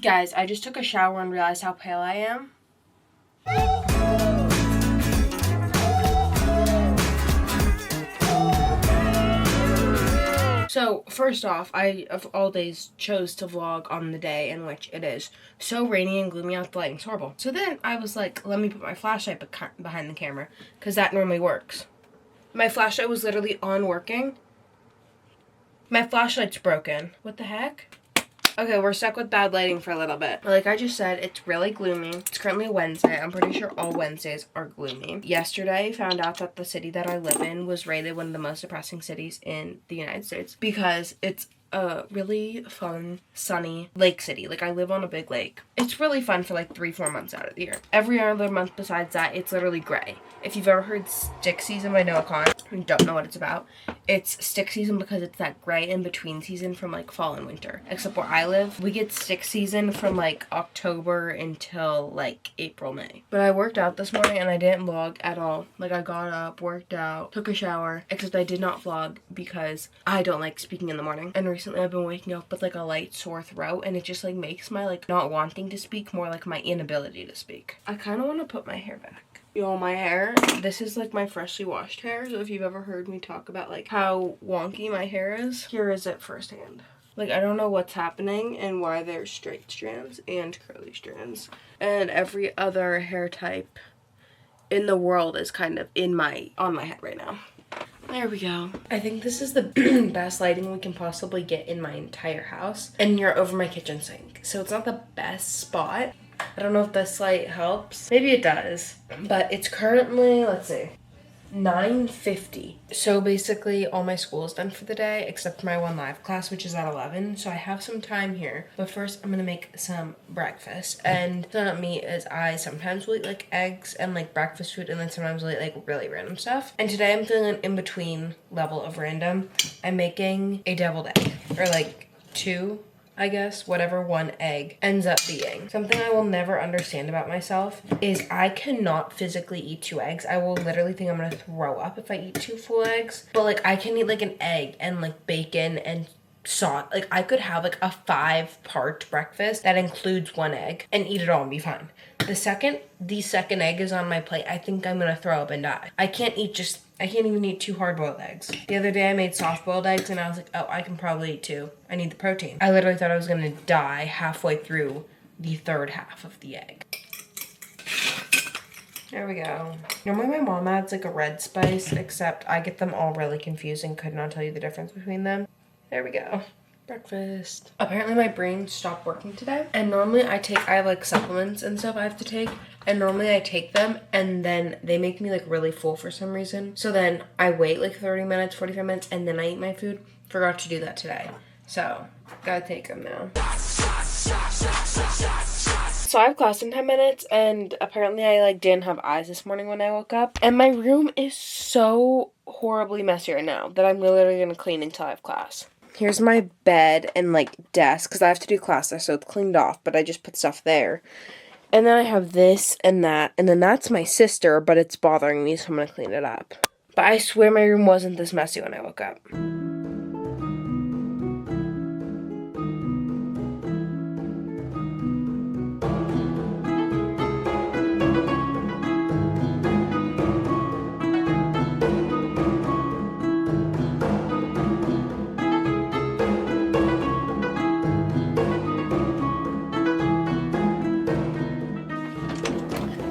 Guys, I just took a shower and realized how pale I am. So, first off, I, of all days, chose to vlog on the day in which it is so rainy and gloomy out, the lighting's horrible. So then I was like, let me put my flashlight behind the camera, because that normally works. My flashlight was literally on working. My flashlight's broken. What the heck? Okay, we're stuck with bad lighting for a little bit. Like I just said, it's really gloomy. It's currently Wednesday. I'm pretty sure all Wednesdays are gloomy. Yesterday, I found out that the city that I live in was rated one of the most depressing cities in the United States because it's a really fun, sunny lake city. Like, I live on a big lake. It's really fun for like 3-4 months out of the year. Every other month besides that, it's literally gray. If you've ever heard stick season by Noah Khan and don't know what it's about, it's stick season because it's that gray in between season from like fall and winter. Except where I live, we get stick season from like October until like April, May. But I worked out this morning and I didn't vlog at all. Like, I got up, worked out, took a shower, except I did not vlog because I don't like speaking in the morning. And recently I've been waking up with like a light sore throat, and it just like makes my like not wanting to speak more like my inability to speak. I kind of want to put my hair back. Yo, my hair, this is like my freshly washed hair, so if you've ever heard me talk about like how wonky my hair is, here is it firsthand. Like, I don't know what's happening and why there's straight strands and curly strands, and every other hair type in the world is kind of on my head right now. There we go. I think this is the best lighting we can possibly get in my entire house, and you're over my kitchen sink, so it's not the best spot. I don't know if this light helps. Maybe it does. But it's currently, let's see, 9:50. So basically all my school is done for the day except for my one live class, which is at 11. So I have some time here. But first I'm going to make some breakfast. And so not me, is I sometimes will eat like eggs and like breakfast food, and then sometimes I'll eat like really random stuff. And today I'm feeling an in-between level of random. I'm making a deviled egg, or like 2, I guess, whatever one egg ends up being. Something I will never understand about myself is I cannot physically eat 2 eggs. I will literally think I'm gonna throw up if I eat 2 full eggs. But like, I can eat like an egg and like bacon and salt. Like, I could have like a 5-part breakfast that includes 1 egg and eat it all and be fine. The second egg is on my plate, I think I'm gonna throw up and die. I can't even eat 2 hard-boiled eggs. The other day I made soft-boiled eggs and I was like, oh, I can probably eat 2. I need the protein. I literally thought I was gonna die halfway through the 3rd half of the egg. There we go. Normally my mom adds like a red spice, except I get them all really confused and could not tell you the difference between them. There we go. Breakfast. Apparently my brain stopped working today, and normally I have like supplements and stuff I have to take, and normally I take them and then they make me like really full for some reason. So then I wait like 30 minutes, 45 minutes, and then I eat my food. Forgot to do that today. So, gotta take them now. So I have class in 10 minutes, and apparently I like didn't have eyes this morning when I woke up. And my room is so horribly messy right now that I'm literally gonna clean until I have class. Here's my bed and like desk, because I have to do class there, so it's cleaned off, but I just put stuff there. And then I have this and that, and then that's my sister, but it's bothering me, so I'm gonna clean it up. But I swear my room wasn't this messy when I woke up.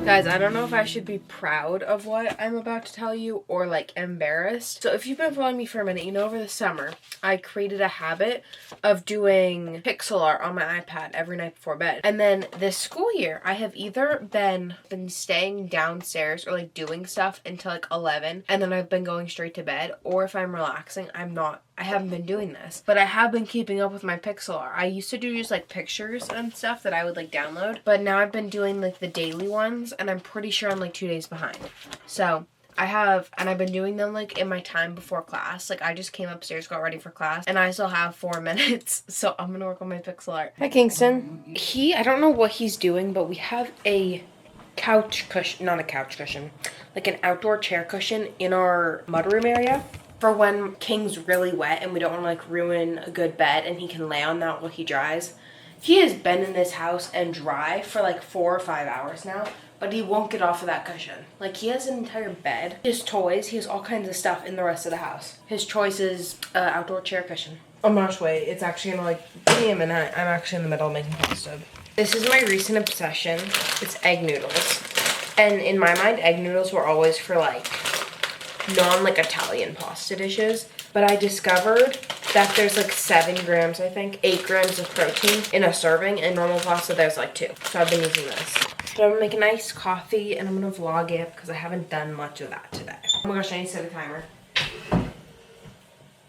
Guys, I don't know if I should be proud of what I'm about to tell you or like embarrassed. So if you've been following me for a minute, you know over the summer I created a habit of doing pixel art on my iPad every night before bed. And then this school year I have either been staying downstairs or like doing stuff until like 11, and then I've been going straight to bed, or if I'm relaxing, I haven't been doing this, but I have been keeping up with my pixel art. I used to do just like pictures and stuff that I would like download, but now I've been doing like the daily ones, and I'm pretty sure I'm like 2 days behind. So I've been doing them like in my time before class. Like, I just came upstairs, got ready for class, and I still have 4 minutes, so I'm gonna work on my pixel art. Hi, Kingston. I don't know what he's doing, but we have a couch cushion, not a couch cushion, like an outdoor chair cushion in our mudroom area for when King's really wet and we don't want to like ruin a good bed, and he can lay on that while he dries. He has been in this house and dry for like 4 or 5 hours now, but he won't get off of that cushion. Like, he has an entire bed, his toys, he has all kinds of stuff in the rest of the house. His choice is outdoor chair cushion. Oh my gosh, wait, it's actually gonna like be a minute. I'm actually in the middle of making pasta. This is my recent obsession. It's egg noodles. And in my mind, egg noodles were always for like non-like Italian pasta dishes. But I discovered that there's like 7 grams, I think, 8 grams of protein in a serving. In normal pasta, there's like 2. So I've been using this. So I'm gonna make a nice coffee and I'm gonna vlog it because I haven't done much of that today. Oh my gosh, I need to set a timer.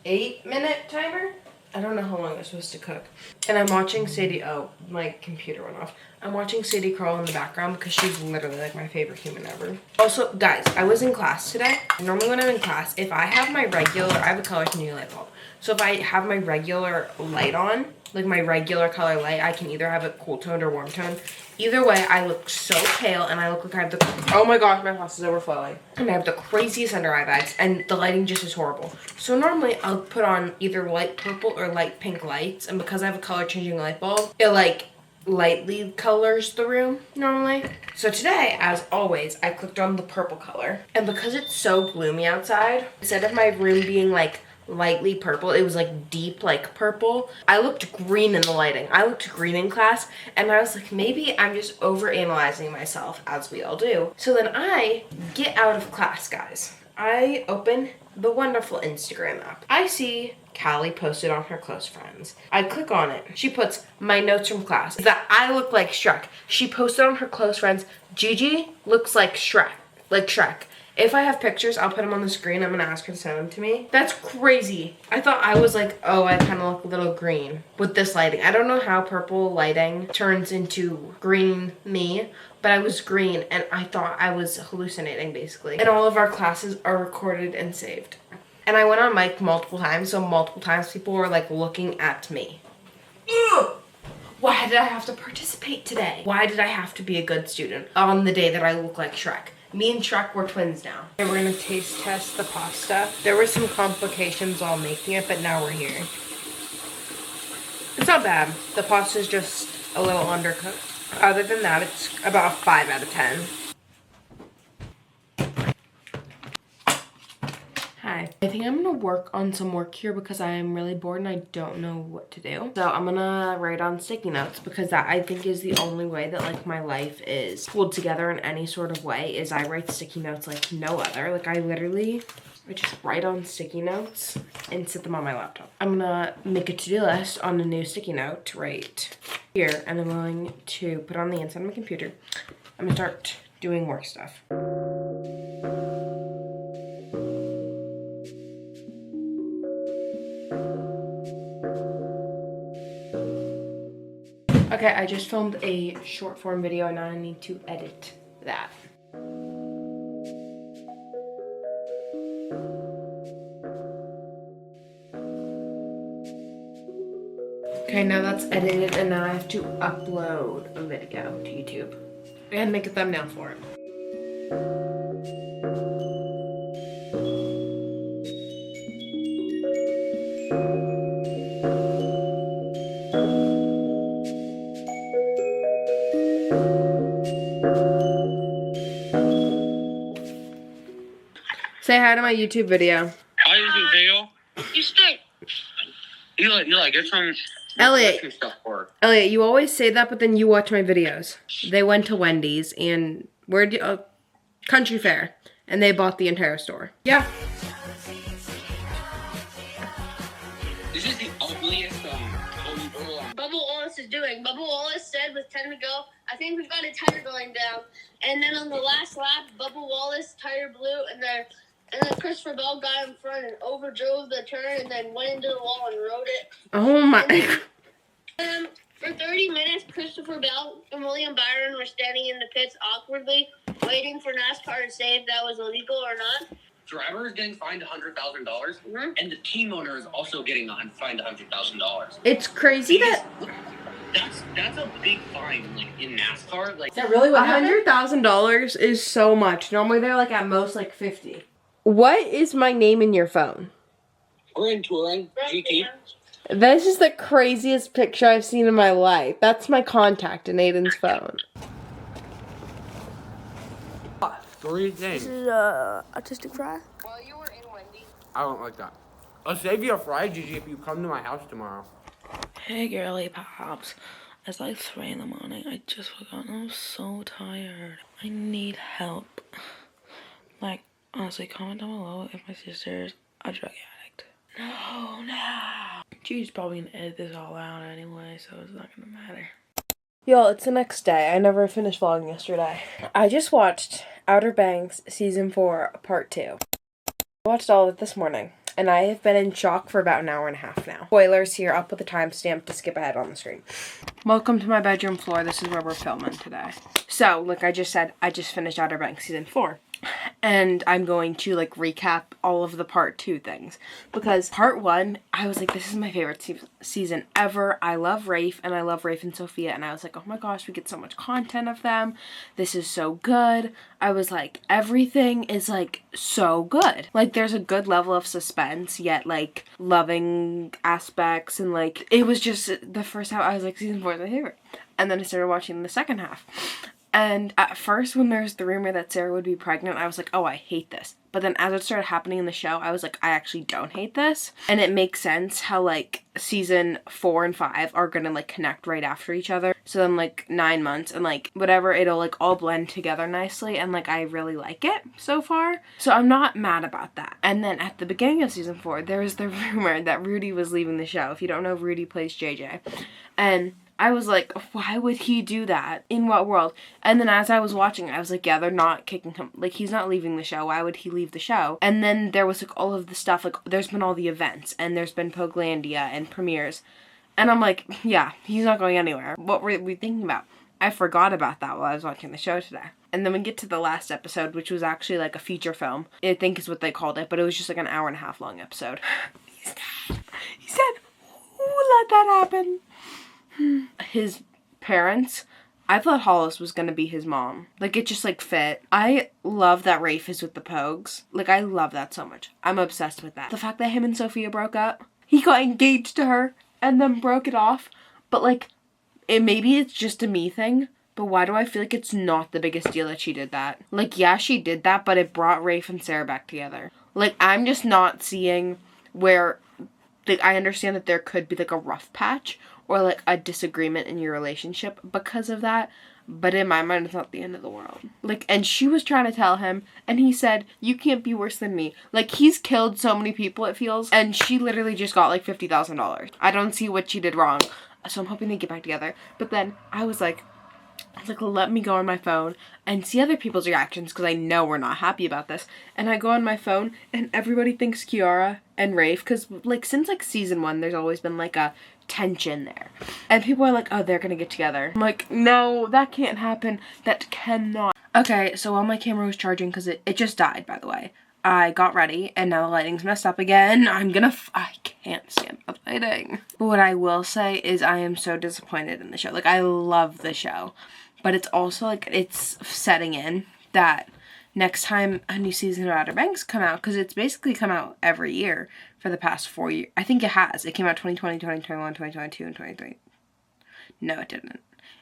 8-minute timer? I don't know how long it's supposed to cook. And I'm watching Sadie, oh, my computer went off. I'm watching Sadie crawl in the background because she's literally like my favorite human ever. Also, guys, I was in class today. Normally when I'm in class, if I have my regular, I have a color changing light bulb. So if I have my regular light on, like my regular color light, I can either have it cool toned or warm toned. Either way, I look so pale and I look like I have the, oh my gosh, my pasta's overflowing. And I have the craziest under eye bags and the lighting just is horrible. So normally I'll put on either light purple or light pink lights. And because I have a color changing light bulb, it like lightly colors the room normally. So today, as always, I clicked on the purple color. And because it's so gloomy outside, instead of my room being like lightly purple, it was like deep like purple. I looked green in the lighting. I looked green in class and I was like, maybe I'm just overanalyzing myself, as we all do. So then I get out of class, guys. I open the wonderful Instagram app. I see Callie posted on her close friends. I click on it. She puts my notes from class that I look like Shrek. She posted on her close friends, Gigi looks like Shrek. If I have pictures, I'll put them on the screen. I'm gonna ask her to send them to me. That's crazy. I thought I was like, oh, I kind of look a little green with this lighting. I don't know how purple lighting turns into green me, but I was green and I thought I was hallucinating basically. And all of our classes are recorded and saved. And I went on mic multiple times, so multiple times people were like looking at me. Ugh! Why did I have to participate today? Why did I have to be a good student on the day that I look like Shrek? Me and Shrek were twins now. Okay, we're gonna taste test the pasta. There were some complications while making it, but now we're here. It's not bad. The pasta's just a little undercooked. Other than that, it's about a 5 out of 10. Hi. I think I'm gonna work on some work here because I am really bored and I don't know what to do. So I'm gonna write on sticky notes because that I think is the only way that like my life is pulled together in any sort of way is I write sticky notes like no other. Like I just write on sticky notes and sit them on my laptop. I'm gonna make a to-do list on a new sticky note right here and I'm going to put it on the inside of my computer. I'm gonna start doing work stuff. Okay, I just filmed a short form video and now I need to edit that. Okay, now that's edited and now I have to upload a video to YouTube and make a thumbnail for it. Say hi to my YouTube video. Hi, YouTube video. You stink. You like get some Elliot. stuff for. Elliot, you always say that, but then you watch my videos. They went to Wendy's and Country Fair, and they bought the entire store. Yeah. This is the ugliest Bubba Wallace is doing. Bubba Wallace said with 10 to go, I think we've got a tire going down. And then on the last lap, Bubba Wallace tire blew, and then Christopher Bell got in front and overdrove the turn and then went into the wall and rode it. Oh my. For 30 minutes, Christopher Bell and William Byron were standing in the pits awkwardly, waiting for NASCAR to say if that was illegal or not. Driver is getting fined $100,000, and the team owner is also getting fined $100,000. It's crazy that that's a big fine, like in NASCAR. Like, is that really what $100,000 is so much. Normally they're like at most like 50. What is my name in your phone? We're in Touring GT. This is the craziest picture I've seen in my life. That's my contact in Aiden's phone. 3 things. This is artistic fry. While you were in Wendy's. I don't like that. I'll save you a fry, Gigi, if you come to my house tomorrow. Hey girly pops. It's like 3 in the morning. I just forgot. I'm so tired. I need help. Like, honestly, comment down below if my sister's a drug addict. No. Gigi's probably gonna edit this all out anyway, so it's not gonna matter. Y'all, it's the next day. I never finished vlogging yesterday. I just watched Outer Banks Season 4, Part 2. I watched all of it this morning, and I have been in shock for about an hour and a half now. Spoilers here, I'll put the timestamp to skip ahead on the screen. Welcome to my bedroom floor. This is where we're filming today. So, like I just said, I just finished Outer Banks Season 4. And I'm going to, like, recap all of the Part 2 things. Because Part 1, I was like, this is my favorite season ever. I love Rafe, and I love Rafe and Sophia. And I was like, oh my gosh, we get so much content of them. This is so good. I was like, everything is, like, so good. Like, there's a good level of suspense, yet, like, loving aspects. And, like, it was just, the first half, I was like, Season 4 is my favorite. And then I started watching the second half. And at first, when there was the rumor that Sarah would be pregnant, I was like, oh, I hate this. But then as it started happening in the show, I was like, I actually don't hate this. And it makes sense how, like, Season 4 and 5 are gonna, like, connect right after each other. So then, like, 9 months and, like, whatever, it'll, like, all blend together nicely. And, like, I really like it so far. So I'm not mad about that. And then at the beginning of Season 4, there was the rumor that Rudy was leaving the show. If you don't know, Rudy plays JJ. And I was like, why would he do that? In what world? And then as I was watching, I was like, yeah, they're not kicking him. Like, he's not leaving the show. Why would he leave the show? And then there was, like, all of the stuff. Like, there's been all the events. And there's been Poglandia and premieres. And I'm like, yeah, he's not going anywhere. What were we thinking about? I forgot about that while I was watching the show today. And then we get to the last episode, which was actually, like, a feature film. I think is what they called it. But it was just, like, an hour and a half long episode. He said, who let that happen? His parents, I thought Hollis was gonna be his mom. Like, it just, like, fit. I love that Rafe is with the Pogues. Like, I love that so much. I'm obsessed with that. The fact that him and Sophia broke up, he got engaged to her and then broke it off. But, like, maybe it's just a me thing, but why do I feel like it's not the biggest deal that she did that? Like, yeah, she did that, but it brought Rafe and Sarah back together. Like, I'm just not seeing where, like, I understand that there could be, like, a rough patch or, like, a disagreement in your relationship because of that. But in my mind, it's not the end of the world. Like, and she was trying to tell him, and he said, you can't be worse than me. Like, he's killed so many people, it feels. And she literally just got, like, $50,000. I don't see what she did wrong. So I'm hoping they get back together. But then I was like, let me go on my phone and see other people's reactions because I know we're not happy about this. And I go on my phone and everybody thinks Kiara and Rafe because, like, since, like, Season 1, there's always been, like, a tension there. And people are like, oh, they're gonna get together. I'm like, no, that can't happen. That cannot. Okay, so while my camera was charging, because it just died, by the way, I got ready, and now the lighting's messed up again. I can't stand the lighting. But what I will say is I am so disappointed in the show. Like, I love the show, but it's also, like, it's setting in that next time a new season of Outer Banks come out, because it's basically come out every year for the past 4 years. I think it has. It came out 2020, 2021, 2022, and 2023. No, it didn't.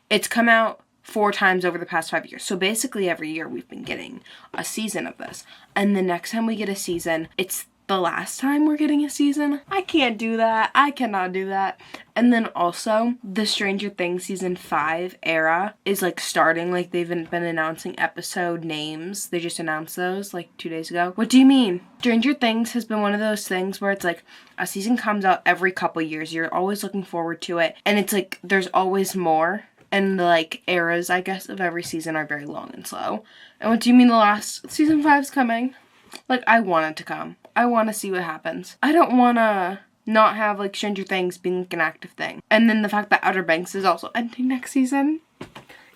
It's come out 4 times over the past 5 years. So basically every year we've been getting a season of this. And the next time we get a season, it's the last time we're getting a season. I can't do that. I cannot do that. And then also, the Stranger Things Season 5 era is, like, starting. Like, they've been announcing episode names. They just announced those, like, 2 days ago. What do you mean? Stranger Things has been one of those things where it's, like, a season comes out every couple years. You're always looking forward to it. And it's, like, there's always more. And the, like, eras, I guess, of every season are very long and slow. And what do you mean the last Season 5's coming? Like, I want it to come. I want to see what happens. I don't want to not have, like, Stranger Things being, like, an active thing. And then the fact that Outer Banks is also ending next season.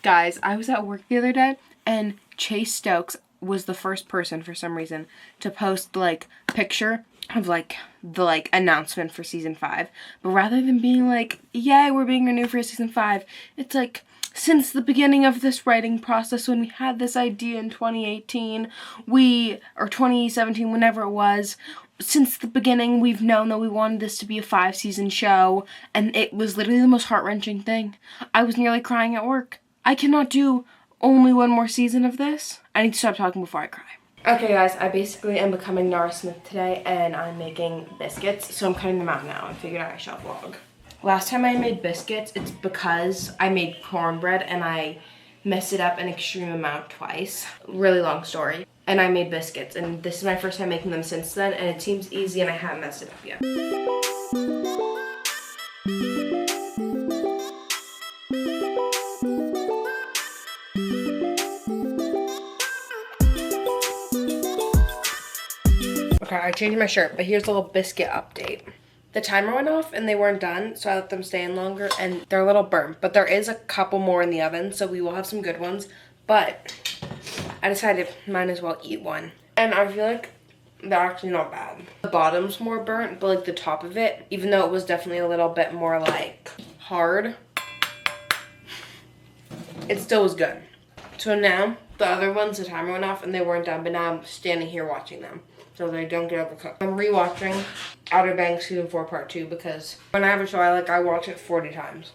Guys, I was at work the other day, and Chase Stokes was the first person, for some reason, to post, like, picture of, like, the, like, announcement for Season 5. But rather than being like, yay, we're being renewed for Season 5, it's like, since the beginning of this writing process, when we had this idea in 2018, or 2017, whenever it was, since the beginning, we've known that we wanted this to be a 5-season show, and it was literally the most heart-wrenching thing. I was nearly crying at work. I cannot do only one more season of this. I need to stop talking before I cry. Okay guys, I basically am becoming Nara Smith today, and I'm making biscuits, so I'm cutting them out now. I figured I shall vlog. Last time I made biscuits, it's because I made cornbread and I messed it up an extreme amount twice. Really long story. And I made biscuits, and this is my first time making them since then, and it seems easy and I haven't messed it up yet. Okay, I changed my shirt, but here's a little biscuit update. The timer went off and they weren't done, so I let them stay in longer, and they're a little burnt, but there is a couple more in the oven, so we will have some good ones. But I decided might as well eat one. And I feel like they're actually not bad. The bottom's more burnt, but like the top of it, even though it was definitely a little bit more like hard, it still was good. So now, the other ones, the timer went off and they weren't done, but now I'm standing here watching them so they don't get overcooked. I'm rewatching Outer Banks Season 4 Part 2 because when I have a show I like, I watch it 40 times.